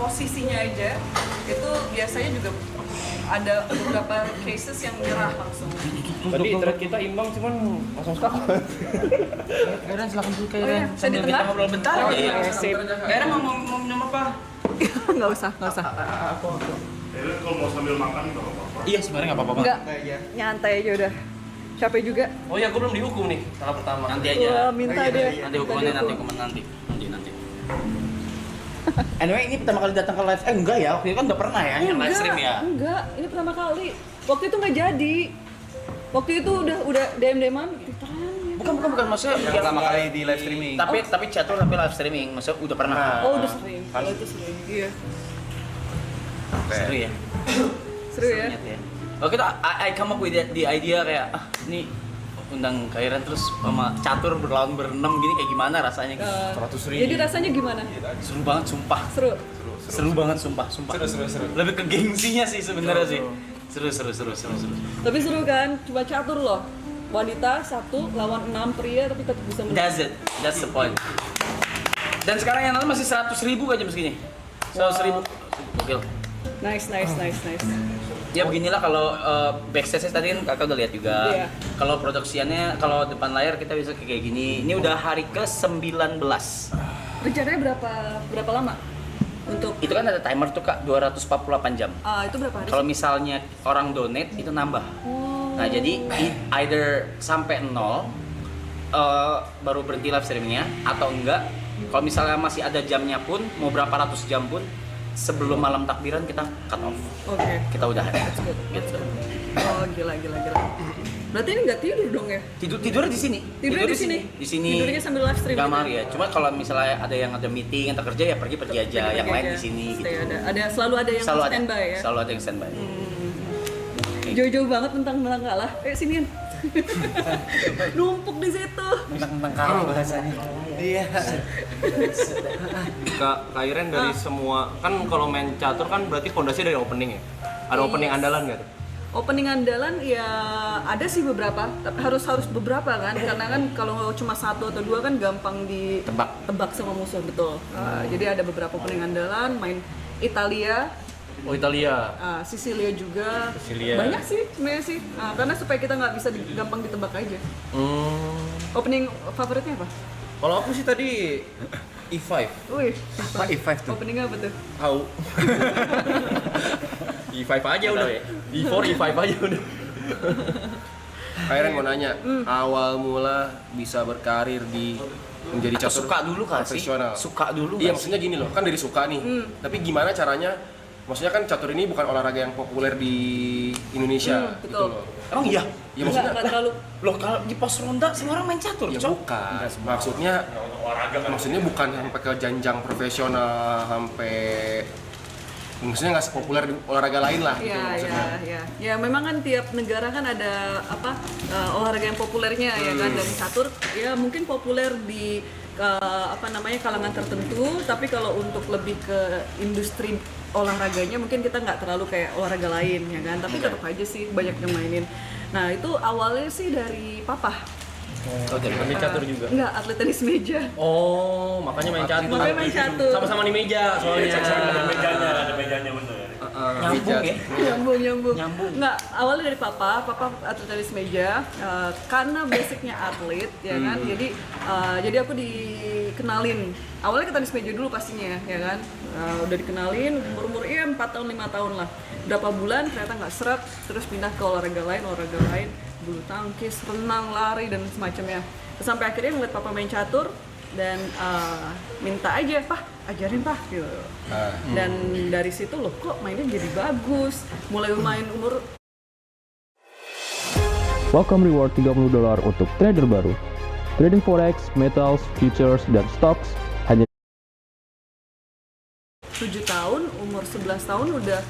posisinya aja itu biasanya juga ada beberapa cases yang nyerah langsung. Tadi trade kita imbang cuman langsung stuck. Kairan silakan dulu Oh Kairan. iya, saya di Sambil kita tengah. ngobrol bentar. Oh, Iya. iya. Sip. Kairan mau minum apa? Nggak usah. Aku. Kalau mau sambil makan nggak apa-apa. Iya sebenarnya nggak apa-apa. Enggak, nyantai aja udah. Capek juga. Oh iya, gue belum dihukum nih tahap pertama. Nanti aja. Wah, minta deh. Nanti hukumannya Minta nanti dihukum. hukuman nanti. Anyway, ini pertama kali datang ke live. Enggak ya, waktu itu kan udah pernah ya yang live stream ya. Enggak, ini pertama kali. Waktu itu nggak jadi. Waktu itu udah DM-an Bukan maksudnya Yang pertama kali di live streaming. tapi catur tapi live streaming maksudnya udah pernah. Oh, udah sering. Kalau itu sering. Iya. Seru ya. Seru ya. Waktu itu I come up with the idea kayak ini undang Kairan terus sama catur berlawan berenam gini kayak gimana rasanya gitu. 100.000. Jadi rasanya gimana? Seru banget sumpah. Seru. Seru banget sumpah. Seru. Lebih ke gengsinya sih sebenarnya sih. Seru. Tapi seru kan? Coba catur loh. Wanita satu lawan 6 pria tapi tetap bisa menang. That's the point. Dan sekarang yang nonton masih 100.000 aja meskinya. 100.000. Gokil. Nice. Ya beginilah kalau backstage tadi kan kakak udah lihat juga. Iya. Kalau produksiannya, kalau depan layar kita bisa kayak gini. Ini udah hari ke-19. Rencananya berapa lama? Untuk Itu kan ada timer tuh kak, 248 jam. itu berapa hari? Kalau misalnya orang donate itu nambah. Oh. Nah jadi either sampai 0 baru berhenti live streamingnya atau enggak. Kalau misalnya masih ada jamnya pun, mau berapa ratus jam pun, sebelum malam takbiran kita cut off. Oke. Kita udah good. gitu. Oh, gila. Berarti ini nggak tidur dong ya? Tidurnya di sini. Tidurnya di sini? Di sini. Tidurnya sambil live stream Kamar gitu? ya. Cuma kalau misalnya ada yang ada meeting atau kerja ya pergi aja. Yang lain di sini gitu. Stay ada. Selalu ada yang standby ya? Selalu ada yang standby. Jauh-jauh banget tentang kalah. Sinian. Numpuk di situ. Tentang kalah bahasanya. Iya. Kak Kairan dari semua kan kalau main catur kan berarti fondasi dari opening ya. Ada opening Yes. andalan nggak tuh? Opening andalan ya ada sih beberapa, tapi harus beberapa kan, karena kan kalau cuma satu atau dua kan gampang ditebak sama musuh betul. Jadi ada beberapa opening andalan, main Italia, Oh Italia. Sicilia juga, Sicilia. banyak sih sebenarnya sih, karena supaya kita nggak bisa gampang ditebak aja. Opening favoritnya apa? Kalau aku sih tadi E5. Wih, Apa E5 tuh? openingnya apa tuh? Tahu. E5 aja udah. Tahu ya? E4 E5 aja udah. Kairan mau nanya, awal mula bisa berkarir di menjadi catur Suka dulu kan sih? profesional. Suka dulu Iya, nggak maksudnya gini loh, kan dari suka nih. Tapi gimana caranya? Maksudnya kan catur ini bukan olahraga yang populer di Indonesia, gitu betul. loh. Emang iya? Ya maksudnya Nggak terlalu. Loh kalau di pos ronda semua orang main catur, ya Cok. bukan. Maksudnya bukan sampai ke jenjang profesional, sampai maksudnya nggak sepopuler di olahraga lain lah gitu maksudnya. Ya memang kan tiap negara kan ada olahraga yang populernya ya kan, dan catur ya mungkin populer di kalangan tertentu, tapi kalau untuk lebih ke industri olahraganya mungkin kita nggak terlalu kayak olahraga lain ya kan, tapi tetap aja sih banyak yang mainin. Nah itu awalnya sih dari papa. Oh, dari catur juga. Enggak, atlet tenis meja. Oh, makanya main catur. Makanya main catur. Sama-sama di meja soalnya. Ada mejanya bener. Nyambung ya? Nyambung. Nggak, awalnya dari papa atlet tenis meja, karena basicnya atlet ya kan, jadi aku dikenalin awalnya ke tenis meja dulu pastinya ya kan, udah dikenalin umur 4 tahun 5 tahun lah, berapa bulan ternyata nggak seret, terus pindah ke olahraga lain, bulu tangkis, renang, lari dan semacamnya. Terus sampai akhirnya ngeliat papa main catur dan minta aja, "Pak, ajarin Pak," gitu. Dan dari situ loh kok mainnya jadi bagus. Mulai main umur Welcome reward $30 untuk trader baru. Trading forex, metals, futures, dan stocks hanya 7 tahun, umur 11 tahun udah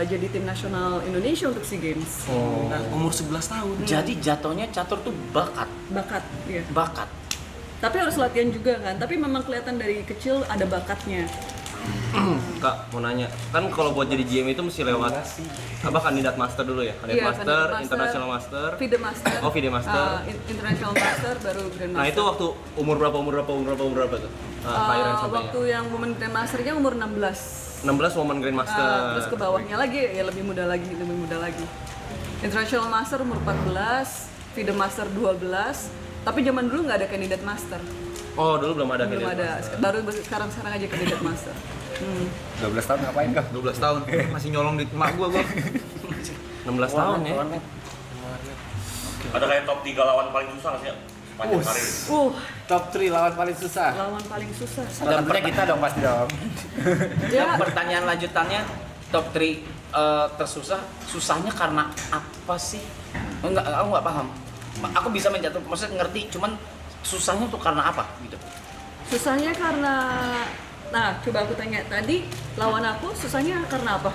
jadi tim nasional Indonesia untuk SEA Games. Nah, umur 11 tahun. Jadi jatuhnya catur tuh bakat. Iya. Bakat. Tapi harus latihan juga kan. Tapi memang kelihatan dari kecil ada bakatnya. Kak, mau nanya, kan kalau buat jadi GM itu mesti lewat apa kandidat master dulu ya? Kandidat Iya, master, kandidat international master. FIDE Master. Oh, FIDE Master. International Master baru Grand Master. Nah, itu waktu umur berapa tuh? Kairan sampai waktu yang Women Grand Masternya umur 16. 16 Woman Grandmaster. Terus ke bawahnya lagi ya lebih muda lagi. International Master umur 14, FIDE Master 12. Tapi zaman dulu nggak ada kandidat master. Oh, dulu belum ada Belum kandidat ada. master. Baru sekarang aja kandidat master. 12 tahun ngapain kah? 12 tahun masih nyolong di emak gua. 16 tahun ya. Ada kayak top 3 lawan paling susah nggak sih? Panjang karir. Top 3 lawan paling susah. Lawan paling susah. Salah satunya kita dong pasti dong. Ya, Ya, pertanyaan lanjutannya top 3 tersusah, susahnya karena apa sih? Enggak, aku nggak paham. Aku bisa mencatat, maksudnya ngerti, cuman susahnya tuh karena apa gitu? susahnya karena, nah coba aku tanya tadi lawan aku susahnya karena apa?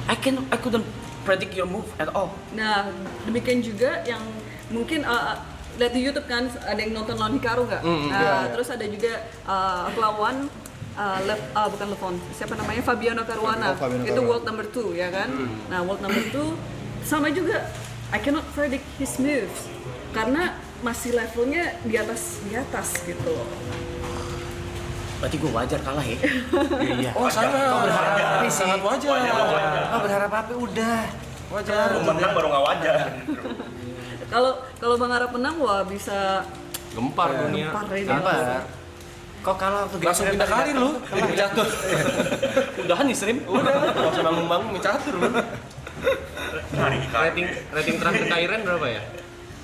I couldn't predict your move at all. Nah demikian juga yang mungkin lihat di YouTube kan ada yang nonton lawan Hikaru nggak? Terus ada juga aku lawan bukan Levon, siapa namanya Fabiano Caruana. Itu world number 2 ya kan? Nah world number 2 sama juga I cannot predict his moves karena masih levelnya di atas gitu. Berarti gue wajar kalah ya? Iya. Oh sama. Kau berharap apa sih? Sangat wajar. Kau berharap apa? Udah. Wajar. Lu menang baru nggak wajar. Kalau Bang Arap menang wah bisa Gempar dunia. gempar ini. Gampar. Kau kalah waktu Langsung pindah karir lu. Jadi catur. Udahan nih Srim. Udah, enggak usah bangun-bangun main catur lu. Rating terakhir Kairen berapa ya?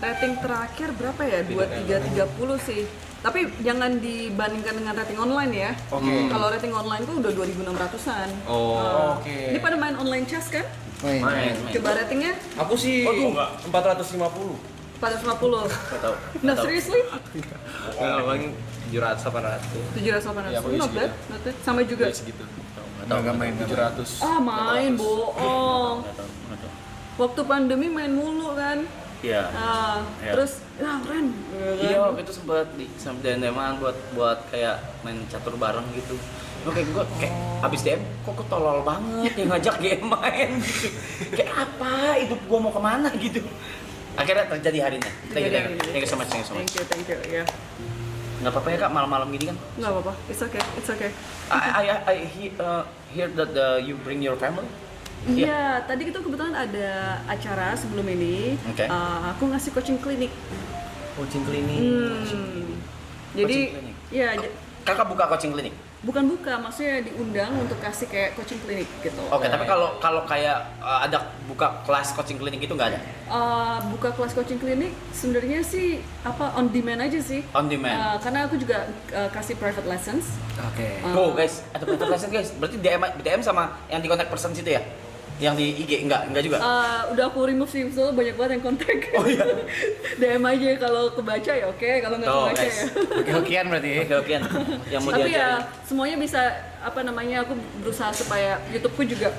Rating terakhir berapa ya? 2330 sih. Tapi jangan dibandingkan dengan rating online ya. Oke. Kalau rating online tuh udah 2600-an. Oh, oke. Ini pada main online chess kan? main. Coba ratingnya Aku sih enggak. 450. 450. Gak tau. Nah, seriously? Enggak, paling 700 800. 700 Ya, aku 800. Not segitu. bad, not bad. Sama juga. Segitu. Enggak main 700. Ah, main bohong. Waktu pandemi main mulu kan. Iya. Iya. Terus Ren. Iya, waktu itu sempat di DM-an buat kayak main catur bareng gitu. Oke, gue kayak abis DM, kok tolol banget yang ngajak game main gitu. Kayak apa, hidup gue mau kemana gitu. Akhirnya terjadi harinya. Thank you so much. Thank you, ya. Nggak apa-apa ya kak, malam-malam gini kan? Nggak apa-apa, it's okay. I hear that you bring your family. Iya, tadi itu kebetulan ada acara sebelum ini. Oke. Aku ngasih coaching klinik. Coaching klinik. Jadi, klinik. ya Kakak buka coaching klinik? bukan buka, maksudnya diundang untuk kasih kayak coaching klinik gitu. Oke, tapi kalau kayak ada buka kelas coaching klinik itu nggak ada? Buka kelas coaching klinik sebenarnya sih on demand aja sih. On demand. Karena aku juga kasih private lessons. Oke. Tuh guys, ada private lesson guys. Berarti DM sama yang di contact person situ ya? Yang di IG enggak juga? Udah aku remove sih, soalnya banyak banget yang kontak. Oh iya. DM aja kalau kebaca ya oke, kalau nggak Tuh, kebaca guys. ya. Oke-okean berarti. Oke, yang mau Tapi ya diajarin. semuanya bisa aku berusaha supaya YouTubeku juga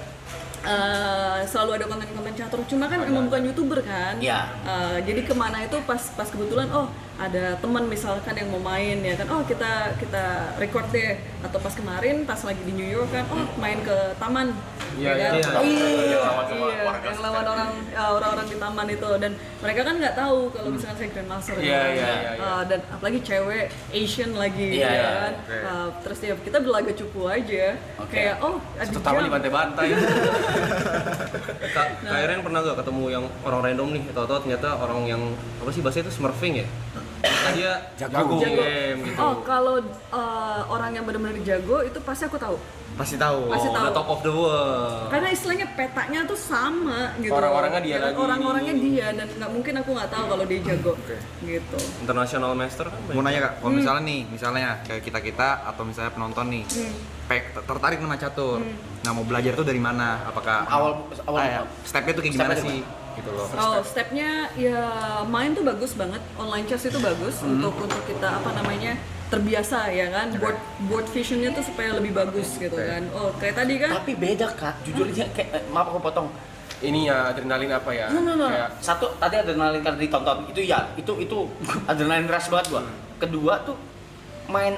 selalu ada konten-konten catur. Cuma kan emang bukan YouTuber kan. Iya. Jadi kemana itu pas kebetulan ada teman misalkan yang mau main ya kan, kita record deh. Atau pas kemarin pas lagi di New York kan, main ke taman. Iya, ya kan? iya. Yang lawan orang-orang di taman itu, dan mereka kan nggak tahu kalau misalkan saya Grandmaster Iya, kan. iya. Dan apalagi cewek Asian lagi Iya, ya iya. kan. Terus ya kita berlaga cupu aja. Oke. Kayak ada Satu taman jam. dibantai-bantai. Kairen pernah gak ketemu yang orang random nih, tahu-tahu ternyata orang yang apa sih bahasa itu smurfing ya? Nah, dia Jago. game gitu. Kalau orang yang benar-benar jago itu pasti aku tahu. Pasti tahu. Pasti tahu. The top of the world. Karena istilahnya petanya tuh sama gitu. Orang-orangnya dia Ya kan? lagi. Orang-orangnya dia, dan nggak mungkin aku nggak tahu kalau dia jago. Gitu. International Master kan Mau nanya kak, kalau misalnya kayak kita atau misalnya penonton nih, tertarik sama catur. Nah mau belajar tuh dari mana? Apakah Awal- stepnya tuh kayak stepnya gimana dari sih? Gitu loh. Stepnya ya main tuh bagus banget. Online chess itu bagus untuk kita terbiasa ya kan. Board visionnya tuh supaya lebih bagus gitu kan. Kayak tadi kan. Tapi beda kak, jujur aja kayak maaf aku potong. Ini ya adrenalin apa ya? No. Kayak Satu tadi adrenalin karena ditonton. Itu adrenalin rush banget gua. Kedua tuh main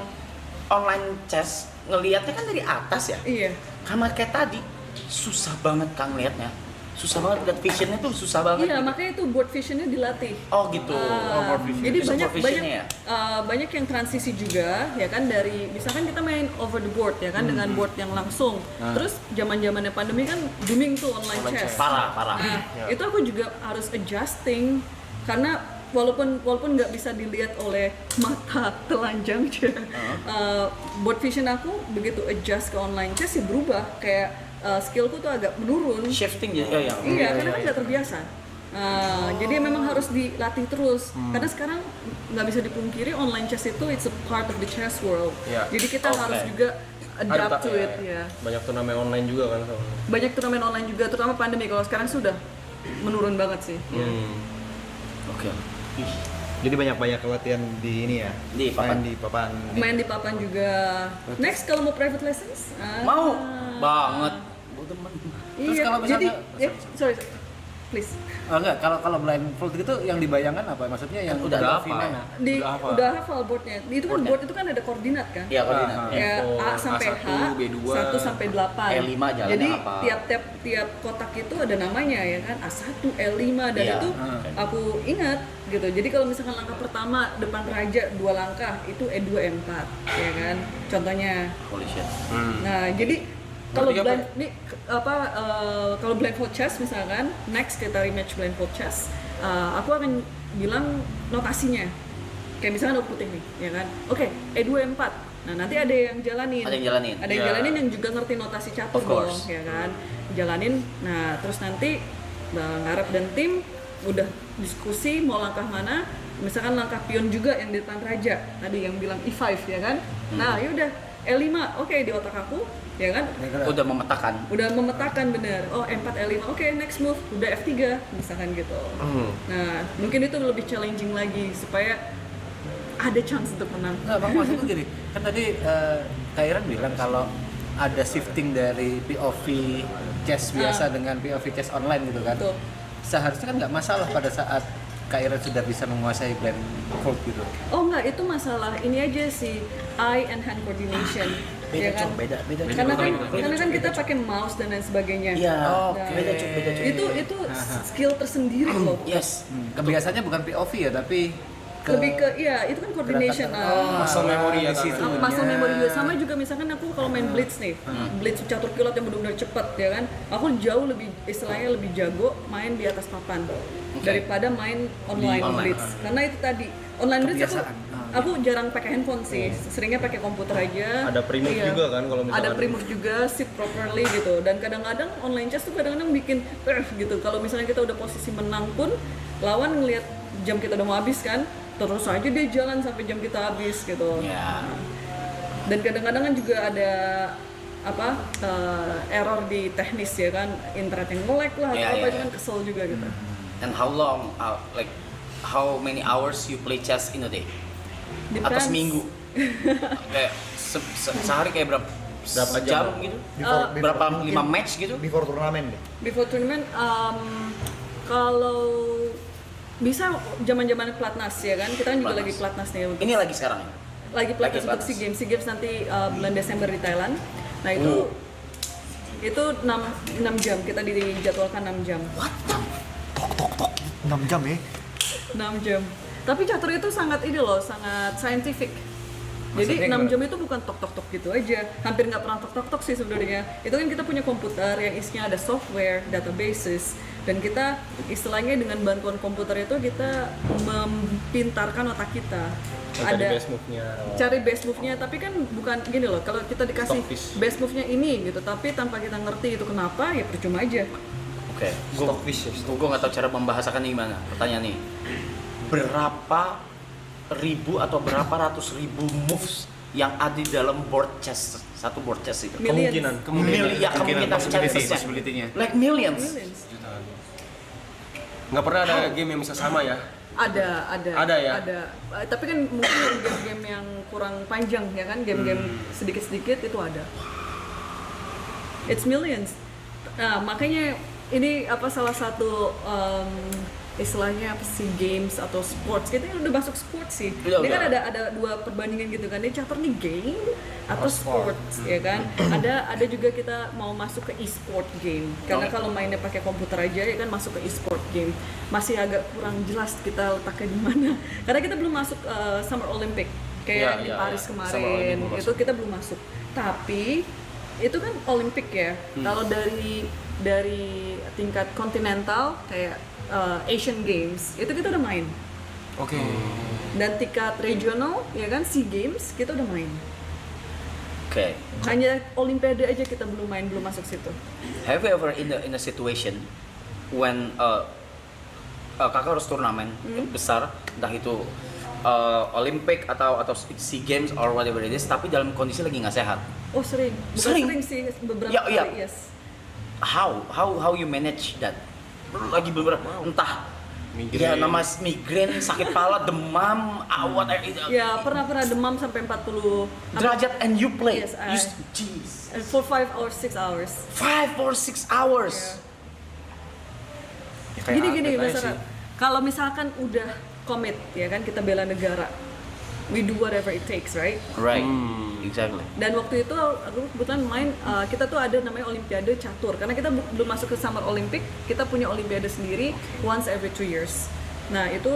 online chess ngelihatnya kan dari atas ya. Iya. Sama kayak tadi susah banget kang liatnya. susah banget lihat visionnya tuh susah banget. Iya, gitu. makanya itu board visionnya dilatih. Oh gitu. Jadi Bisa banyak board visionnya ya? banyak yang transisi juga ya kan, dari misalkan kita main over the board ya kan dengan board yang langsung. Terus zaman-zamannya pandemi kan booming tuh online chess. Parah. Nah, itu aku juga harus adjusting karena walaupun nggak bisa dilihat oleh mata telanjang board vision aku begitu adjust ke online chess ya berubah, kayak skillku tuh agak menurun. Shifting ya. Iya, karena kan nggak terbiasa. Jadi memang harus dilatih terus. Karena sekarang nggak bisa dipungkiri online chess itu it's a part of the chess world. Iya. Jadi kita harus juga adapt to it ya. Banyak turnamen online juga kan soalnya. Banyak turnamen online juga, terutama pandemi. Kalau sekarang sudah menurun banget sih. Oke. Jadi banyak latihan di ini ya. Di papan. Main di papan. Main di papan juga. Next kalau mau private lessons? Mau banget. Gua demen. Iya. kalau Jadi, misalnya- sorry, please. Enggak, kalau blindfold itu yang dibayangkan apa? Maksudnya yang Udah udah hafal. mana? Udah hafal boardnya. Itu kan board itu kan ada koordinat kan? Iya koordinat. Ya, A sampai H, A1, B2, 1 sampai 8. E5 jalannya Jadi apa? tiap kotak itu ada namanya ya kan, A1, E5 dan Iya. itu aku ingat gitu. Jadi kalau misalkan langkah pertama depan raja 2 langkah itu E2, E4 ya kan. Contohnya. Holy shit. Nah, jadi kalau Berarti blind ini kalau blindfold chess misalkan, next kita rematch blindfold chess, aku akan bilang notasinya. Kayak misalkan aku putih nih, ya kan? Oke, E2, E4. Nah, nanti ada yang jalanin. Ada yang jalanin. Ada yang jalanin yang juga ngerti notasi catur Of course. dong, ya kan? Jalanin. Nah, terus nanti Bang Arab dan tim udah diskusi mau langkah mana. Misalkan langkah pion juga yang di depan raja. Tadi yang bilang E5 ya kan? Nah, yaudah E5. Oke, di otak aku, ya kan? Udah memetakan. Udah memetakan bener. Oh, E4 E5. Oke, next move udah F3 misalkan gitu. Nah, mungkin itu lebih challenging lagi supaya ada chance untuk menang. Enggak, Bang, maksudku gini. Kan tadi Kak Iren bilang kalau ada shifting dari POV chess biasa dengan POV chess online gitu kan. Betul. Seharusnya kan nggak masalah pada saat Kak Iren sudah bisa menguasai blindfold gitu. Oh enggak, itu masalah ini aja sih, eye and hand coordination. Beda, ya kan? Cok, beda. Karena kan kita pakai mouse dan lain sebagainya. Iya. Nah, Beda, Cok. Itu skill tersendiri loh. Yes. Kebiasaannya bukan POV ya, tapi Lebih ke iya, itu kan coordination. Muscle memory ya kan. Muscle memory juga. Sama juga misalkan aku kalau main blitz nih, blitz catur kilat yang benar-benar cepat ya kan, aku jauh lebih istilahnya lebih jago main di atas papan daripada main online blitz. Karena itu tadi online blitz aku jarang pakai handphone sih, seringnya pakai komputer aja. Ada pre-move juga kan kalau misalkan. Ada pre-move juga, sit properly gitu. Dan kadang-kadang online chess tuh kadang-kadang bikin gitu. Kalau misalnya kita udah posisi menang pun, lawan ngelihat jam kita udah mau habis kan, terus aja dia jalan sampai jam kita habis gitu. Ya. Dan kadang-kadang kan juga ada error di teknis ya kan, internet yang nge-lag lah atau apa itu kan kesel juga gitu. And how long, how many hours you play chess in a day? Atau Depends. seminggu? Kayak sehari kayak berapa jam gitu? Berapa 5 match gitu? Before turnamen deh. Before tournament, kalau bisa zaman-zaman Platnas ya kan, kita kan juga Platnas. lagi Platnas nih. Ini lagi sekarang ya? Lagi Platnas untuk Platnas. SEA Games. SEA Games nanti bulan Desember di Thailand. Nah itu 6 jam, kita dijadwalkan 6 jam. 6 jam ya? 6 jam. Tapi catur itu sangat sangat scientific. Jadi 6 jam itu bukan tok-tok-tok gitu aja. Hampir nggak pernah tok-tok-tok sih sebenarnya. Itu kan kita punya komputer yang isinya ada software, databases, dan kita istilahnya dengan bantuan komputer itu kita mempintarkan otak kita. Cari best move-nya. Cari best move-nya, tapi kan bukan gini loh. Kalau kita dikasih Stockfish. best move-nya ini gitu, tapi tanpa kita ngerti itu kenapa, ya percuma aja. Oke, gue nggak tahu cara membahasakannya gimana. Pertanyaan nih, berapa ribu atau berapa ratus ribu moves yang ada di dalam board chess, satu board chess itu? Millions. Kemungkinan possibility-nya. like millions. Millions. Nggak pernah ada game yang bisa sama ya? Ada. Ada ya? Ada. Tapi kan mungkin game-game yang kurang panjang ya kan, game-game sedikit-sedikit itu ada. It's millions. Nah, makanya ini salah satu istilahnya apa sih, games atau sports, kita udah masuk sports sih. Udah, Dia kan udah. ada dua perbandingan gitu kan, dia catur nih game atau sports ya kan. Ada juga kita mau masuk ke e-sport game, karena kalau mainnya pakai komputer aja ya kan masuk ke e-sport game masih agak kurang jelas kita letaknya di mana. Karena kita belum masuk Summer Olympic kayak di Paris kemarin, itu kita belum masuk. Tapi itu kan Olimpik ya. Kalau dari tingkat kontinental kayak Asian Games itu kita udah main. Oke. Dan tingkat regional ya kan SEA Games kita udah main. Oke. Hanya Olimpiade aja kita belum main, belum masuk situ. Have you ever in a situation when kakak harus turnamen besar, entah itu Olympic atau SEA Games or whatever it is, tapi dalam kondisi lagi nggak sehat? Oh sering, bukan Sering? sering sih, beberapa Ya, iya. kali yes. How you manage that? Lagi beberapa entah ya nama migrain, sakit kepala, demam, what Ya pernah demam sampai 40 derajat and you play. Yes, Jeez. for 5 or 6 hours. 5 or 6 hours. Ya, kayak Gini atlet aja misalkan, sih. kalau misalkan udah komit ya kan, kita bela negara, we do whatever it takes, right? Right. Exactly. Dan waktu itu aku kebetulan main, kita tuh ada namanya Olimpiade catur, karena kita belum masuk ke Summer Olympic, kita punya Olimpiade sendiri once every 2 years. Nah itu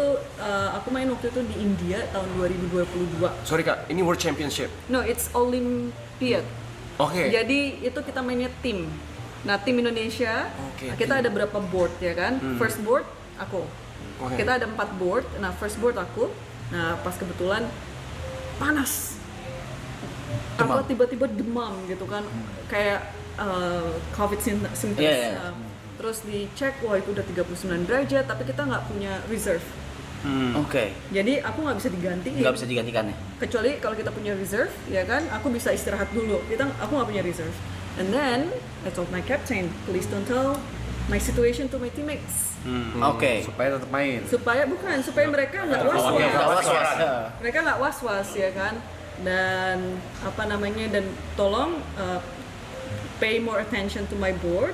aku main waktu itu di India tahun 2022. Sorry Kak, ini World Championship. No, it's Olympiad. Oke. Jadi itu kita mainnya tim. Nah tim Indonesia, Oke, kita ada berapa board ya kan? First board aku. Oke. Kita ada 4 board. Nah first board aku. Nah pas kebetulan panas. Aku tiba-tiba demam gitu kan, kayak COVID symptoms. Yeah, yeah. Terus dicek, wah itu udah 39 derajat, tapi kita nggak punya reserve. Oke. Jadi aku nggak bisa digantiin. Nggak bisa digantikan ya? Kecuali kalau kita punya reserve, ya kan, aku bisa istirahat dulu. Aku nggak punya reserve. And then I told my captain, please don't tell my situation to my teammates. Oke. Supaya tetap main. Supaya mereka nggak was-was. Nggak was-was. Mereka nggak was-was ya kan. Dan dan tolong pay more attention to my board.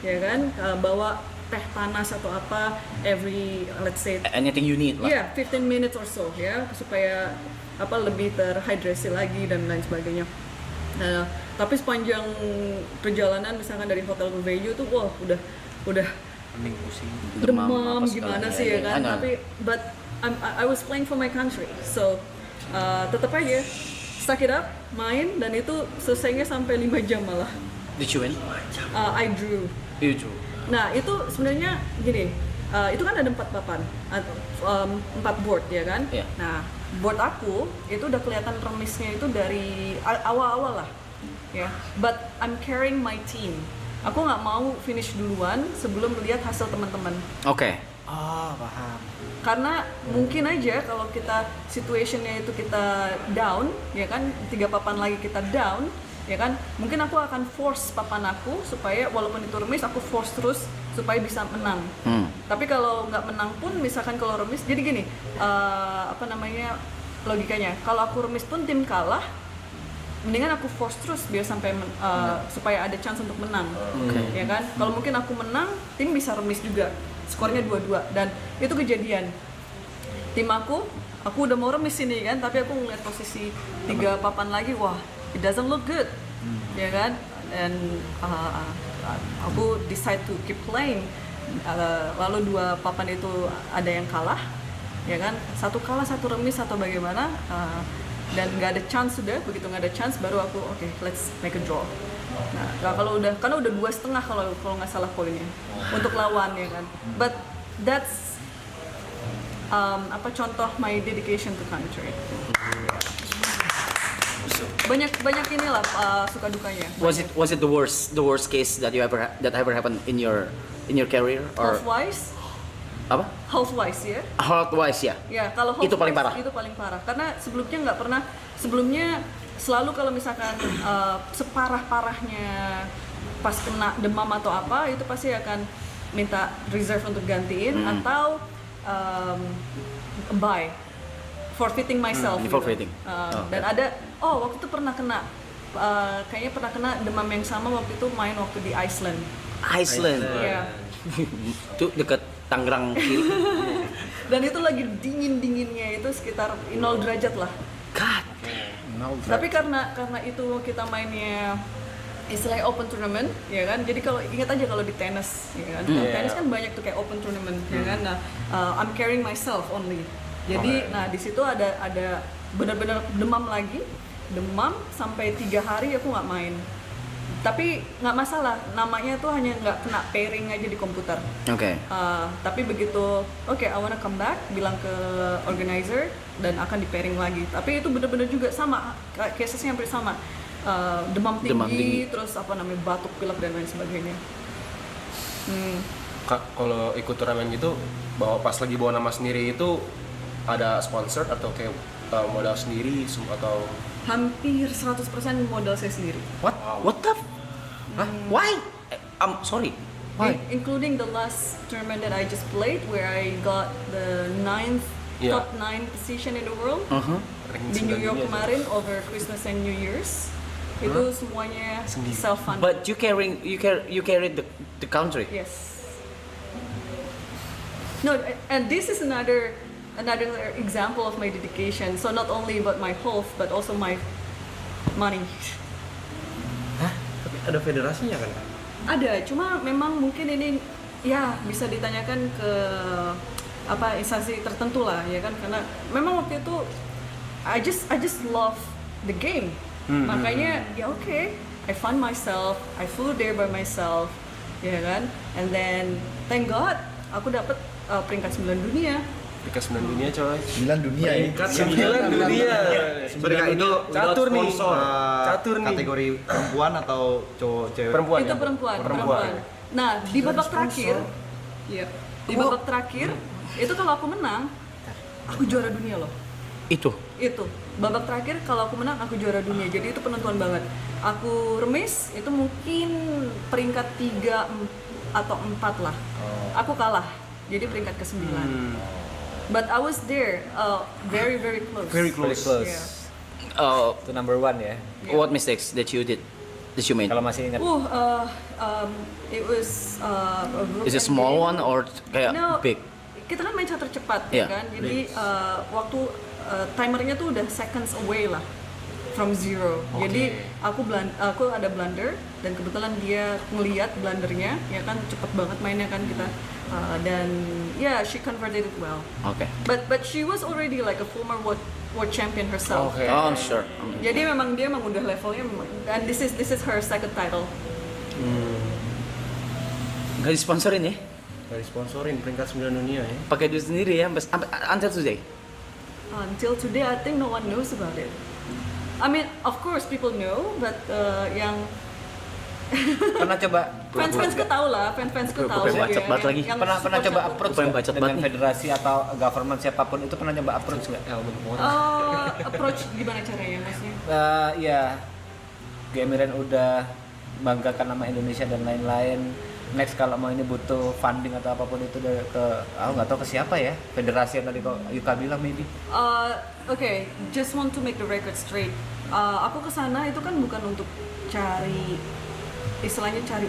Ya kan, bawa teh panas atau apa every, let's say, Anything you need lah. 15 minutes or so ya, supaya lebih terhidrasi lagi dan lain sebagainya. Nah, tapi sepanjang perjalanan misalkan dari hotel ke venue tuh wah udah demam apa gimana segala. sih ya kan, I know. tapi I was playing for my country, so tetap aja stuck it up, main, dan itu selesainya sampai 5 jam malah. Did you win? I drew. You drew. Nah itu sebenarnya gini, itu kan ada 4 papan, 4 board ya kan. Iya. Nah board aku itu udah kelihatan remisnya itu dari awal-awal lah, ya. But I'm carrying my team. Aku nggak mau finish duluan sebelum melihat hasil teman-teman. Oke. Oh, paham. Karena mungkin aja kalau kita situationnya itu kita down, ya kan, 3 papan lagi kita down, ya kan, mungkin aku akan force papan aku supaya walaupun itu remis aku force terus supaya bisa menang. Tapi kalau nggak menang pun, misalkan kalau remis, jadi gini, logikanya, kalau aku remis pun tim kalah, mendingan aku force terus biar sampai supaya ada chance untuk menang, ya kan. Kalau mungkin aku menang, tim bisa remis juga, skornya 2-2, dan itu kejadian. Tim aku udah mau remis ini kan, tapi aku ngeliat posisi 3 papan lagi, wah, it doesn't look good, ya kan. Dan aku decide to keep playing. Lalu 2 papan itu ada yang kalah, ya kan, 1 kalah 1 remis atau bagaimana, dan nggak ada chance. Sudah begitu nggak ada chance baru aku oke, let's make a draw. Nah kalau karena udah 2,5 kalau nggak salah poinnya untuk lawan, ya kan. But that's contoh my dedication to country. Banyak inilah suka dukanya. Was it the worst case that ever happened in your career or Health-wise, apa? ya. Health-wise ya. Ya, kalau Itu paling parah? Itu paling parah. Karena sebelumnya selalu kalau misalkan separah-parahnya pas kena demam atau apa, itu pasti akan minta reserve untuk gantiin atau buy, forfeiting myself. Forfeiting. Dan ada, waktu itu pernah kena kayaknya pernah kena demam yang sama waktu itu main waktu di Iceland. Iceland. Iya. Itu dekat Tangerang kiri. Dan itu lagi dingin-dinginnya itu sekitar 0 derajat lah. God. Tapi karena itu kita mainnya istilahnya open tournament, ya kan? Jadi kalau ingat aja kalau di tenis, ya kan? Kalau tenis kan banyak tuh kayak open tournament, ya kan? Nah, I'm carrying myself only. Jadi, nah di situ ada benar-benar demam lagi, demam sampai 3 hari aku nggak main. Tapi nggak masalah, namanya tuh hanya nggak kena pairing aja di komputer. Oke. Tapi begitu, oke, I wanna come back, bilang ke organizer dan akan di pairing lagi. Tapi itu benar-benar juga sama, casesnya hampir sama. Demam tinggi, terus apa namanya, batuk, pilek dan lain sebagainya. Kak, kalau ikut turnamen gitu, pas lagi bawa nama sendiri itu ada sponsor atau kayak modal sendiri atau Hampir 100% modal saya sendiri. What the? Hah? Why? Sorry. Why? Including the last tournament that I just played, where I got the top 9 position in the world. Di New York kemarin over Christmas and New Year's. Itu semuanya self-funded. But you carried the country. Yes. No, and this is another example of my dedication. So not only about my health, but also my money. Tapi ada federasinya kan? Ada, cuma memang mungkin ini ya bisa ditanyakan ke instansi tertentu lah, ya kan? Karena memang waktu itu I just love the game. Makanya ya oke, I fund myself, I flew there by myself, ya kan? And then thank God aku dapat peringkat 9 dunia. Peringkat 9 dunia coy. 9 dunia ya. Peringkat 9 dunia. Sebenarnya itu Catur nih. catur nih. Kategori perempuan atau cowok cewek? Perempuan. Itu ya? perempuan. Nah, di babak terakhir, ya, di babak terakhir itu kalau aku menang, aku juara dunia loh. Itu. Babak terakhir kalau aku menang, aku juara dunia. Jadi itu penentuan banget. Aku remis itu mungkin peringkat 3 atau 4 lah. Aku kalah. Jadi peringkat ke-9. But I was there, very very close. Very close. Yeah. Itu number 1 ya. What mistakes that you made? Kalau masih ingat. It was Is it small one or kayak No, big? kita kan main catur cepat, Yeah. ya kan? Jadi waktu timernya tuh udah seconds away lah from zero. Jadi aku ada blunder dan kebetulan dia ngeliat blundernya, ya kan, cepet banget mainnya kan kita. Dan she converted it well. Oke. But she was already like a former world champion herself. Okay. Oh, I'm sure. Jadi dia memang udah levelnya, dan this is her second title. Gak disponsorin ya? Dari sponsorin peringkat 9 dunia ya. Pakai duit sendiri ya, until today. Until today, I think no one knows about it. I mean, of course people know, but yang Pernah coba fans tahu lah, fans tahu. Pengen bacot banget lagi. pernah coba approach Pengen nggak bacot dengan banget nih. federasi atau government siapapun itu, pernah coba approach nggak? Approach gimana caranya maksudnya? Ya, Gemiren udah banggakan nama Indonesia dan lain-lain. Next kalau mau ini butuh funding atau apapun itu aku nggak tahu ke siapa ya, federasi yang tadi kok Yuka bilang maybe. Okay, just want to make the record straight. Aku kesana itu kan bukan untuk cari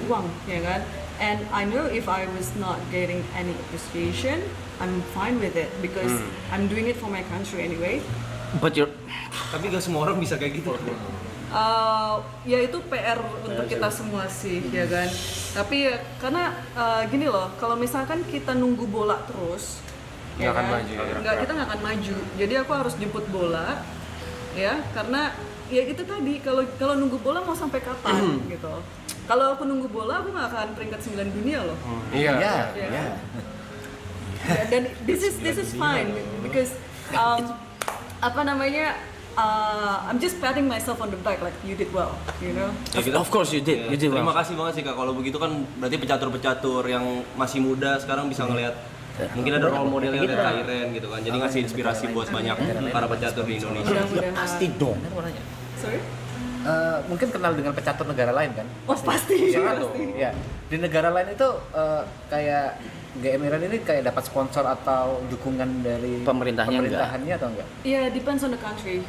uang, ya kan? And I know if I was not getting any appreciation, I'm fine with it because I'm doing it for my country anyway. Tapi gak semua orang bisa kayak gitu. Ya itu PR untuk kita semua sih, ya kan. Tapi ya karena gini loh, kalau misalkan kita nunggu bola terus, Nggak akan maju, ya. kita nggak akan maju. Jadi aku harus jemput bola, ya karena ya itu tadi kalau nunggu bola mau sampai kapan gitu. Kalau aku nunggu bola aku nggak akan peringkat 9 dunia loh. Iya. Ya. Dan this is fine because I'm just patting myself on the back like you did well, you know. Of course you did. You did Terima well. kasih banget sih Kak. Kalau begitu kan berarti pecatur-pecatur yang masih muda sekarang bisa ngelihat mungkin ada role modelnya dari Kak Iren gitu kan. Jadi ngasih inspirasi buat banyak para pecatur di Indonesia. Mudah-mudahan. Pasti dong. Sorry? Mungkin kenal dengan pecatur negara lain kan? Oh pasti. Ya, di negara lain itu kayak GM Iran ini kayak dapat sponsor atau dukungan dari Pemerintahnya atau enggak? Iya, depends on the country.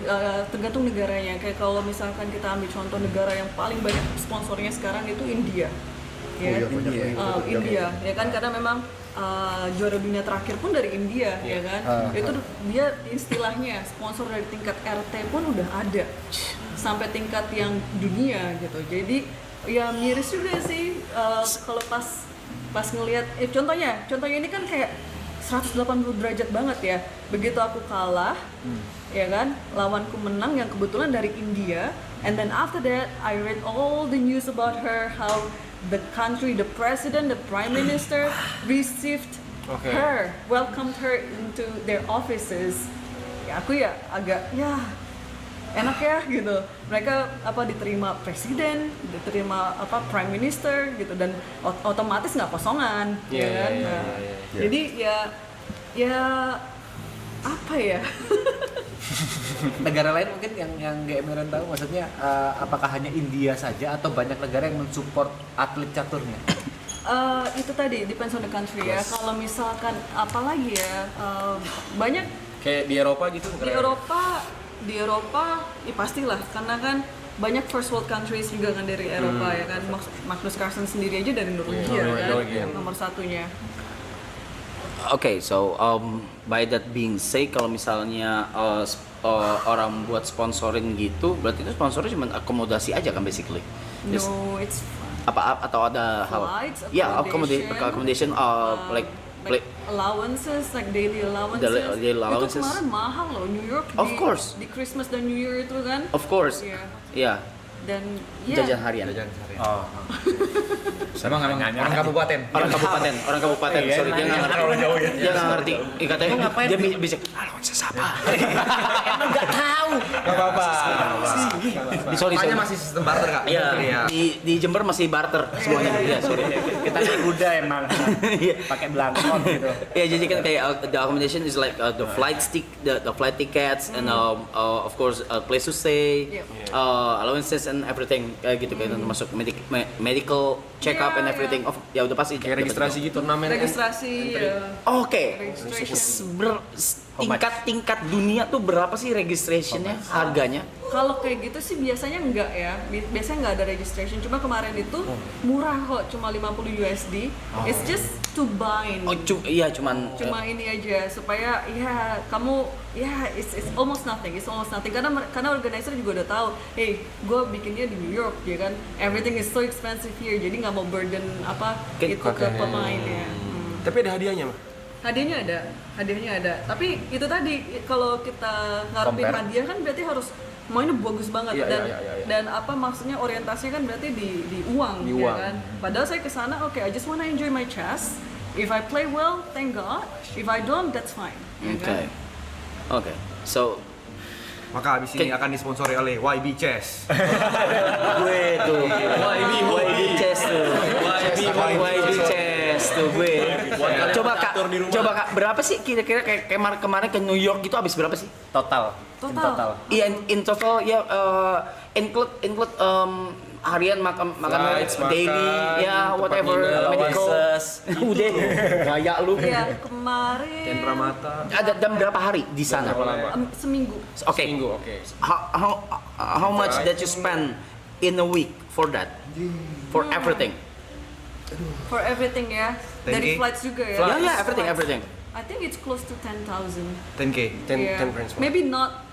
Tergantung negaranya. Kayak kalau misalkan kita ambil contoh negara yang paling banyak sponsornya sekarang itu India. Ya, India, ya kan, karena memang juara dunia terakhir pun dari India, ya kan. Itu dia istilahnya sponsor dari tingkat RT pun udah ada sampai tingkat yang dunia gitu. Jadi ya miris juga sih kalau pas ngelihat contohnya ini kan kayak 180 derajat banget ya. Begitu aku kalah, ya kan, lawanku menang yang kebetulan dari India, and then after that I read all the news about her, how the country, the president, the prime minister received her, welcomed her into their offices. Ya aku ya agak enak ya gitu. Mereka diterima presiden, diterima prime minister gitu, dan otomatis nggak kosongan, ya kan. Jadi ya apa ya? Negara lain mungkin yang GM Iran tahu, maksudnya apakah hanya India saja atau banyak negara yang mensupport atlet caturnya? Itu tadi depends on the country ya. Kalau misalkan apalagi ya, banyak Kayak di Eropa gitu? di Eropa ya pastilah, karena kan banyak first world countries juga kan dari Eropa ya kan. Magnus Carlsen sendiri aja dari Norwegia kan, nomor satunya. Oke, so by that being said, kalau misalnya orang buat sponsoring gitu, berarti itu sponsornya cuma akomodasi aja kan basically? No, it's Apa atau ada hal? flights, Ya, accommodation, like allowances, like daily allowances. Daily allowances. Itu kemarin mahal loh, New York Of course. di Christmas dan New Year itu kan. Of course. Iya. Yeah. Dan ya Jajan harian. Oh. Emang orang kabupaten. Orang kabupaten. Sorry, dia nggak ngerti. Dia nggak ngerti. Katanya ngapain? Dia bisa. Alonses apa? Emang nggak tahu. Gak apa-apa. Sorry. Masih sistem barter kak. Iya. Di Jember masih barter semuanya. Iya, sorry. Kita naik kuda emang, pakai belangkon gitu. Ya, jadi kan kayak the accommodation is like the flight tickets, and of course place to stay, allowances and everything kayak gitu, kayak termasuk medical check up and everything. Ya udah pasti Kayak registrasi gitu, turnamen. registrasi Oke. Tingkat dunia tuh berapa sih registrationnya, harganya? Kalau kayak gitu sih biasanya enggak ya. Biasanya enggak ada registration. Cuma kemarin itu murah kok, cuma 50 USD. It's just to bind. Oh, iya cuman Cuma ini aja supaya ya kamu it's almost nothing. It's almost nothing karena organizer juga udah tahu, hey, gue bikinnya di New York ya kan. Everything is so expensive here. Jadi nggak mau burden itu ke pemainnya. Tapi ada hadiahnya mah? Hadiahnya ada. Tapi itu tadi kalau kita ngarepin hadiah kan berarti harus mainnya bagus banget. Dan maksudnya orientasinya kan berarti di uang, ya kan. Padahal saya kesana I just wanna enjoy my chess. If I play well, thank God. If I don't, that's fine. Ya kan? Oke. So Maka abis ini akan disponsori oleh YB Chess. gue tuh YB Chess tuh gue. Coba kak, berapa sih kira-kira kayak kemarin ke New York gitu habis berapa sih? Total. Iya, in total ya, include harian makanan daily ya whatever medical. Udah gaya lu. Iya, kemarin Kendra Mata. Ada jam berapa hari di sana? seminggu. Oke. How much that you spend in a week for that? For everything? For everything ya. 10K? Dari flights juga ya. Yeah, everything. I think it's close to 10,000. 10K. 10 grand. Maybe not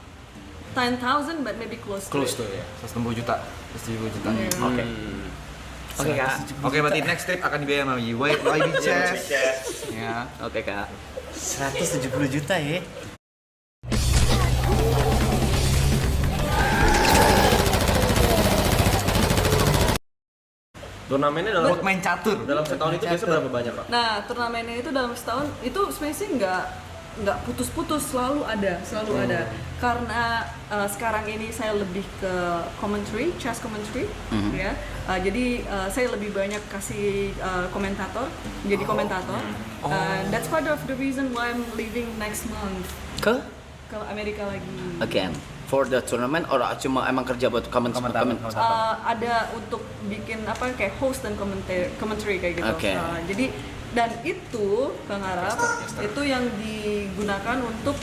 10,000 but maybe close to it. Tuh ya. 170 juta. Oke. Oke kak. Oke, berarti next trip akan dibiayai sama YB Chess. Ya. Oke kak. 170 juta ya. Turnamennya dalam Buat main catur. dalam setahun itu biasanya berapa banyak, Pak? Nah, turnamennya itu dalam setahun itu sebenarnya sih nggak putus-putus, selalu ada. Karena sekarang ini saya lebih ke commentary, chess commentary, ya. Jadi saya lebih banyak kasih komentator, jadi komentator. That's part of the reason why I'm leaving next month Ke? Amerika lagi. Again. For the tournament or cuma emang kerja buat comment? Ada untuk bikin kayak host dan commentary kayak gitu. Oke. Jadi Dan itu, Kang Arab, itu yang digunakan untuk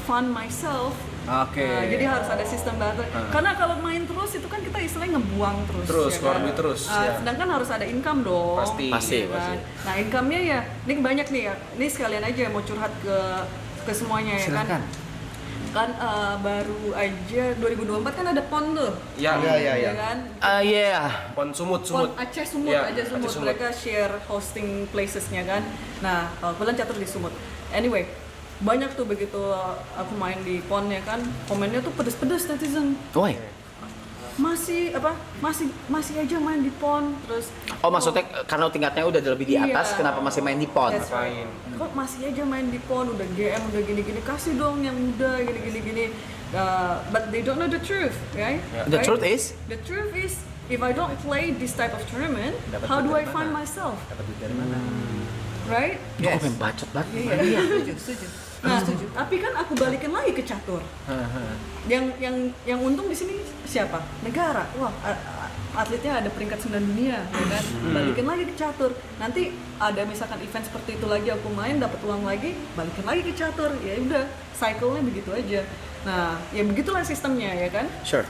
fund myself. Oke. Jadi harus ada sistem baterai. Karena kalau main terus itu kan kita istilahnya ngebuang terus. Terus, ya keluar kan? duit terus, ya. Sedangkan harus ada income dong. Pasti. ya kan? Nah income-nya ya, ini banyak nih ya. Ini sekalian aja mau curhat ke semuanya ya kan. Silakan. Kan baru aja 2024 kan ada PON tuh. Iya. Ya kan? Pon Sumut. PON Aceh Sumut, Iya, aja Sumut. Aceh Sumut. Mereka share hosting places-nya kan. Nah, kebetulan catur di Sumut. Anyway, banyak tuh begitu aku main di PON ya kan, komennya tuh pedes-pedes netizen. Woi. Masih aja main di PON terus. Oh maksudnya karena tingkatnya udah lebih di atas, Iya. kenapa masih main di PON? That's right. Kok masih aja main di PON, udah GM, udah gini-gini, kasih dong yang muda, gini-gini. But they don't know the truth, right? The Right? truth is, The truth is, if I don't play this type of tournament, how do I find myself? Dapat duit dari mana? Right? kok main bacot banget. Iya, setuju. Nah, tapi kan aku balikin lagi ke catur. Yang untung di sini siapa? Negara. Wah, atletnya ada peringkat 9 dunia, ya kan? Balikin lagi ke catur. Nanti ada misalkan event seperti itu lagi aku main dapat uang lagi, balikin lagi ke catur. Ya udah, cycle-nya begitu aja. Nah, ya begitulah sistemnya ya kan? Sure.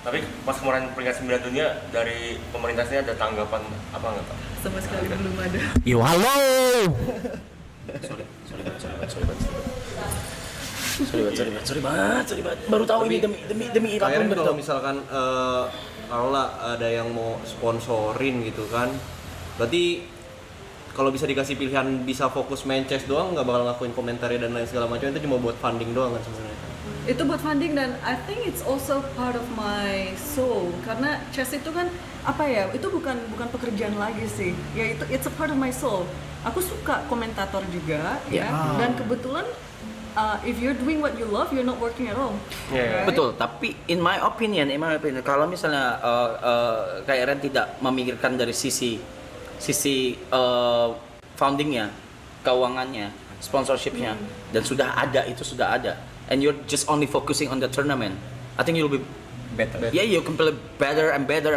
Tapi pas kemarin peringkat 9 dunia dari pemerintah sini ada tanggapan apa nggak Pak? Sama sekali belum ada. Yo halo. Sorry banget. Baru tahu ini demi Kayaknya apapun kalau misalkan kalau lah ada yang mau sponsorin gitu kan, berarti kalau bisa dikasih pilihan bisa fokus main chess doang, nggak bakal ngakuin komentarnya dan lain segala macam, itu cuma buat funding doang kan sebenarnya. Itu buat funding dan I think it's also part of my soul karena chess itu kan apa ya, itu bukan pekerjaan lagi sih ya, it's a part of my soul. Aku suka komentator juga ya, dan kebetulan if you're doing what you love, you're not working at all. Right? Betul, tapi in my opinion, kalau misalnya kayak Ren tidak memikirkan dari sisi foundingnya, keuangannya, sponsorshipnya, dan sudah ada, and you're just only focusing on the tournament, I think you'll be Better. yeah, you can play better and better.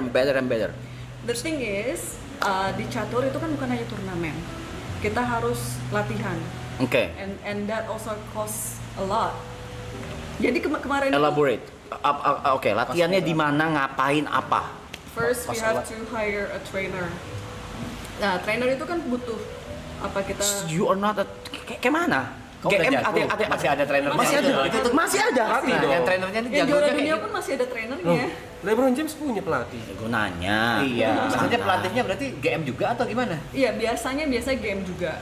The thing is, di catur itu kan bukan hanya turnamen, kita harus latihan. Oke. And that also costs a lot. Jadi kemarin Elaborate. Oke, latihannya di mana, ngapain, apa? first we have to hire a trainer. Nah, trainer itu kan butuh apa kita You are not kayak mana? Oh, udah GM jago. Masih ada trainernya. Masih ada. Masih ada. Nah, yang trainernya ini yang jago juara kayak dunia gitu. pun masih ada trainernya. LeBron James punya pelatih. Gue nanya. Iya. Maksudnya Sana. pelatihnya berarti GM juga atau gimana? Iya, biasanya game juga.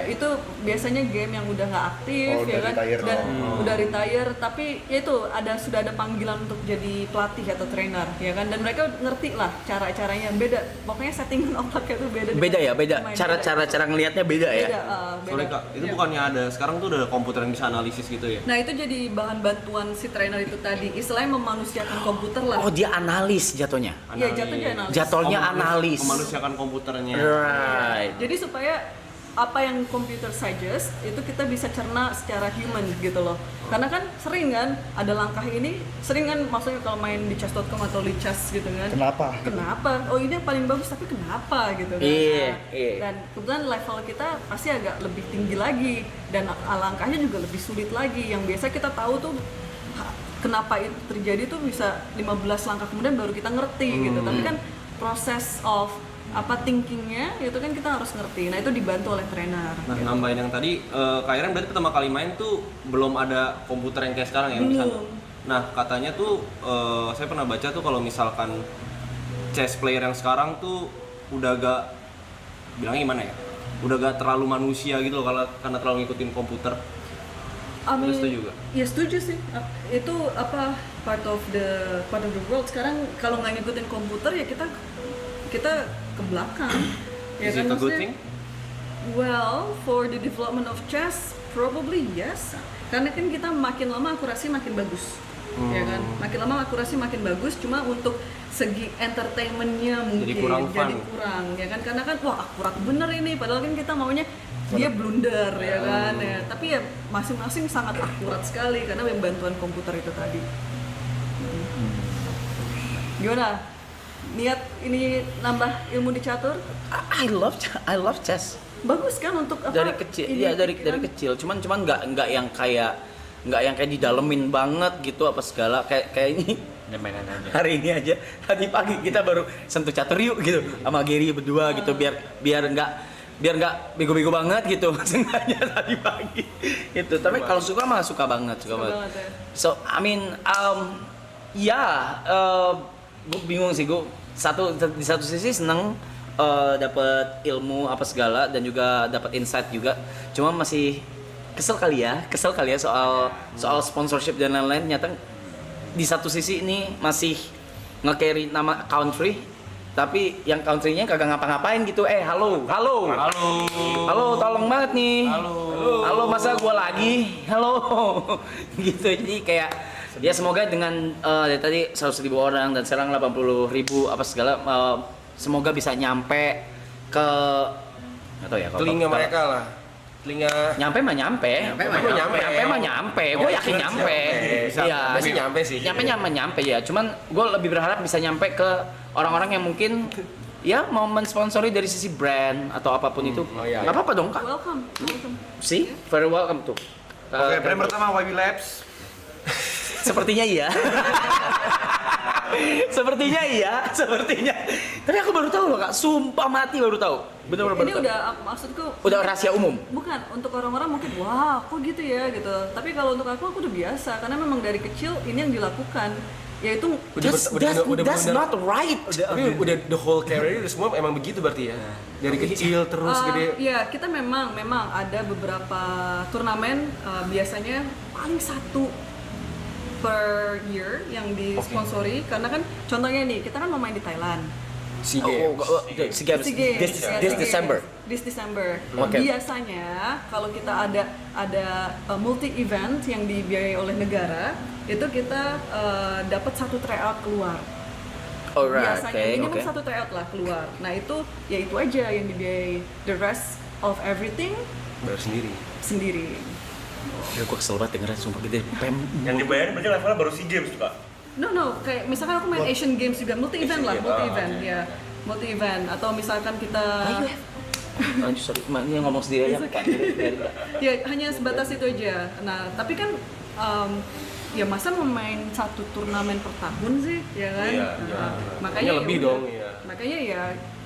Itu biasanya game yang udah nggak aktif Oh, ya udah kan, retire. dan udah retire. Tapi ya itu sudah ada panggilan untuk jadi pelatih atau trainer ya kan, dan mereka ngerti lah cara-caranya. Beda, pokoknya settingan otaknya tuh beda. Beda ya, beda. Main Cara ngelihatnya beda ya. beda. Sorry Kak, itu Iya. bukannya ada, sekarang tuh udah komputer yang bisa analisis gitu ya? Nah itu jadi bahan bantuan si trainer itu tadi, istilahnya memanusiakan komputer lah. Oh, dia analis jatuhnya. Iya, jatuhnya analis. Jatuhnya analis. Memanusiakan komputernya. Right. Jadi supaya apa yang computer suggest itu kita bisa cerna secara human gitu loh. Karena kan sering kan ada langkah ini, sering kan maksudnya kalau main di chess.com atau di chess gitu kan. Kenapa? Oh ini yang paling bagus tapi kenapa gitu kan. Iya, Nah, iya. Dan kebetulan level kita pasti agak lebih tinggi lagi dan langkahnya juga lebih sulit lagi. Yang biasa kita tahu tuh kenapa itu terjadi tuh bisa 15 langkah kemudian baru kita ngerti gitu. Tapi kan proses of thinkingnya itu kan kita harus ngerti. Nah itu dibantu oleh trainer. Nah, gitu. nambahin yang tadi, Kak Iren berarti pertama kali main tuh belum ada komputer yang kayak sekarang ya? Belum. Nah, katanya tuh, saya pernah baca tuh kalau misalkan chess player yang sekarang tuh udah gak, bilangnya gimana ya? Udah gak terlalu manusia gitu loh karena terlalu ngikutin komputer. Lu setuju gak? Ya setuju sih. Itu part of the world. Sekarang kalau nggak ngikutin komputer ya kita ke belakang. Is it a good thing? Well, for the development of chess, probably yes. Karena kan kita makin lama akurasi makin bagus, ya kan? Makin lama akurasi makin bagus. Cuma untuk segi entertainmentnya mungkin Jadi kurang fun. ya kan? Karena kan wah akurat bener ini. Padahal kan kita maunya dia blunder ya kan? Ya. Tapi ya masing-masing sangat akurat sekali karena bantuan komputer itu tadi. Gimana? niat ini nambah ilmu di catur? I love chess. Bagus kan untuk apa? Dari kecil, ini, iya dari pikiran? kecil. Cuman nggak yang kayak didalemin banget gitu apa segala kayak ini. Mainan aja. Hari ini aja, tadi pagi kita baru sentuh catur yuk gitu sama Gary berdua gitu biar nggak bego-bego banget gitu sengaja tadi pagi gitu. Tapi kalau suka mah suka banget. Suka banget ya. So I mean gue bingung sih, gue di satu sisi seneng dapat ilmu apa segala dan juga dapat insight juga. Cuma masih kesel kali ya soal sponsorship dan lain-lain. Nyata di satu sisi ini masih nge-carry nama country, tapi yang country-nya kagak ngapa-ngapain gitu. Halo, tolong banget nih. Halo, masa gua lagi? Halo, gitu. Jadi kayak ya semoga dengan dari tadi 100.000 orang dan sekarang 80.000 apa segala, semoga bisa nyampe ke nggak tahu ya Telinga mereka lah. Nyampe mah nyampe, gue yakin nyampe. Iya, pasti nyampe sih. Nyampe ya. Cuman gue lebih berharap bisa nyampe ke orang-orang yang mungkin ya mau mensponsori dari sisi brand atau apapun itu. iya. Nggak apa-apa dong kak. Welcome. See, very welcome tuh. Oke, brand pertama YB Labs. Sepertinya iya. Sepertinya. Tapi aku baru tahu loh kak, sumpah mati baru tahu. Bener-bener Ini baru tahu. udah maksudku Udah rahasia umum. bukan untuk orang-orang mungkin wah kok gitu ya gitu. Tapi kalau untuk aku udah biasa karena memang dari kecil ini yang dilakukan, yaitu That's not right. Tapi udah the whole career udah semua emang begitu berarti ya. Dari kecil terus gede. Iya, kita memang ada beberapa turnamen biasanya paling satu per year yang disponsori karena kan contohnya nih kita kan mau main di Thailand. SEA Games. SEA Games. This December. This December. Okay. Biasanya kalau kita ada multi event yang dibiayai oleh negara, itu kita dapat satu tryout keluar. Alright, Biasanya minimum satu tryout lah keluar. Nah itu ya itu aja yang dibiayai. The rest of everything Bayar sendiri. Ya gue kesel banget dengerin sumpah gede. Yang dibayarin berarti levelnya baru SEA Games tuh kak. No, kayak misalkan aku main Asian Games juga, multi event ya. Multi event atau misalkan kita Lanjut, sorry, ini ngomong sendiri aja. ya hanya sebatas itu aja. Nah, tapi kan ya masa mau main satu turnamen per tahun sih, ya kan? Makanya lebih ya dong, udah. ya. Makanya ya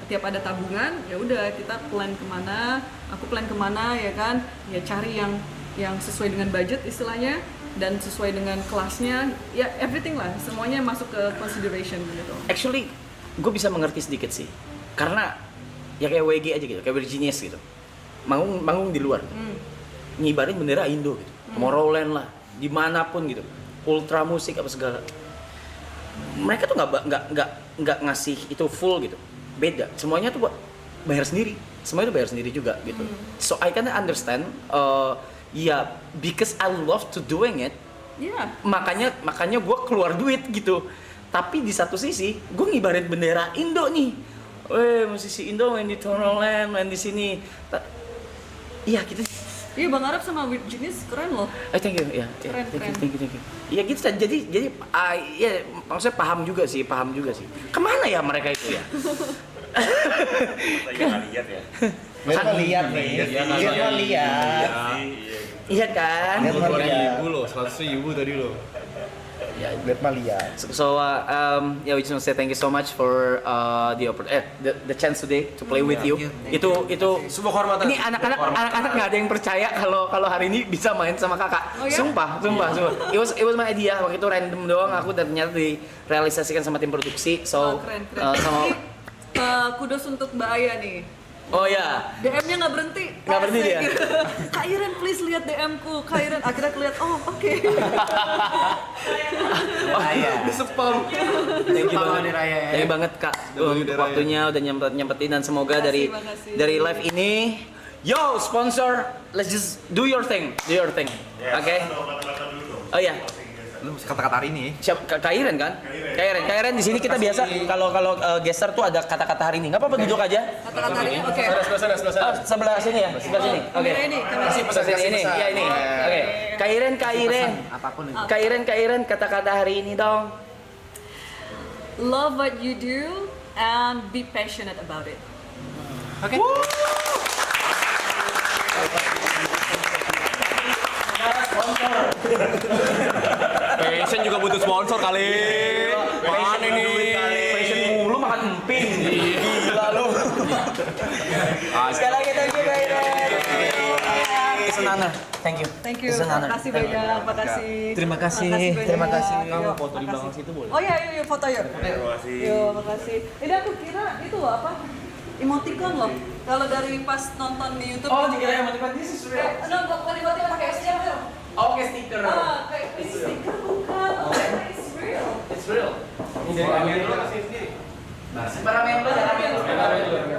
tiap ada tabungan, ya udah kita plan kemana, aku plan kemana ya kan? Ya cari yang sesuai dengan budget istilahnya dan sesuai dengan kelasnya, ya everything lah, semuanya masuk ke consideration gitu. Actually, gue bisa mengerti sedikit sih, karena ya kayak WG aja gitu, kayak Virginius gitu, manggung di luar, ngibarin bendera Indo gitu, Tomorrowland lah, dimanapun gitu, ultra musik apa segala, mereka tuh nggak ngasih itu full gitu, beda, semuanya tuh buat bayar sendiri, semuanya tuh bayar sendiri juga gitu, so I can understand. Ya, because I love to doing it. Yeah. Makanya gue keluar duit gitu. Tapi di satu sisi, gue ngibarin bendera Indo nih. Musisi Indo main di Tomorrowland, main di sini. Iya gitu. Iya, Bang Arab sama Virginius keren loh. Thank you. Ya, Keren. thank you. Iya gitu. Jadi ya maksudnya paham juga sih. Kemana ya mereka itu ya? Saya nggak lihat ya. Lihat nih. Iya kan? 2.000 loh, 100.000 tadi loh. Ya, Lihat mah lihat. So we just want to say thank you so much for the chance today to play with you. Itu Sebuah kehormatan. ini anak-anak nggak ada yang percaya kalau hari ini bisa main sama kakak. Oh, ya? Sumpah. It was my idea. Waktu itu random doang aku dan ternyata direalisasikan sama tim produksi. So Keren. sama Kudos untuk Mbak Aya nih. oh ya. DM-nya nggak berhenti. Nggak berhenti dia? Kak Iren, please lihat DM-ku. Kak Iren, akhirnya kelihat, oh oke. Spam. Thank you banget. Raya, ya. Thank you banget Kak untuk waktunya udah nyempetin dan semoga Makasih. dari live ini yo sponsor, let's just do your thing. Oke? Oh iya. Lu mesti kata-kata hari ini. Siap Kak Iren kan? Kak Iren di sini kita biasa kalau geser tuh ada kata-kata hari ini. Enggak apa-apa duduk aja. Kata-katanya, oke. Sebelah sana. Sebelah sini ya, sebelah sini. Oke. Kamera ini, kamera ini. Sebelah sini ini. Ya ini. Oke. Kak Iren. Apapun itu. Kak Iren kata-kata hari ini dong. love what you do and be passionate about it. Oke. Passion juga butuh sponsor kali. Mana nih? Passion mulu makan emping. Gila lu. Sekali lagi thank you guys. It's an honor. Thank you. Thank you. It's an honor. Makasih banyak. Makasih. Terima kasih. banyak. Terima kasih. Kamu foto di belakang situ boleh? Oh iya, yuk foto yuk. Terima kasih. Yuk, makasih. Ini aku kira itu loh apa? Emoticon loh. Kalau dari pas nonton di YouTube. Oh, dikira emoticon this is real. No, bukan emoticon pakai stiker. Oh, kayak stiker. Ah, kayak stiker bukan. Oh, it's real. It's real. Ini dari Amerika sendiri. Para member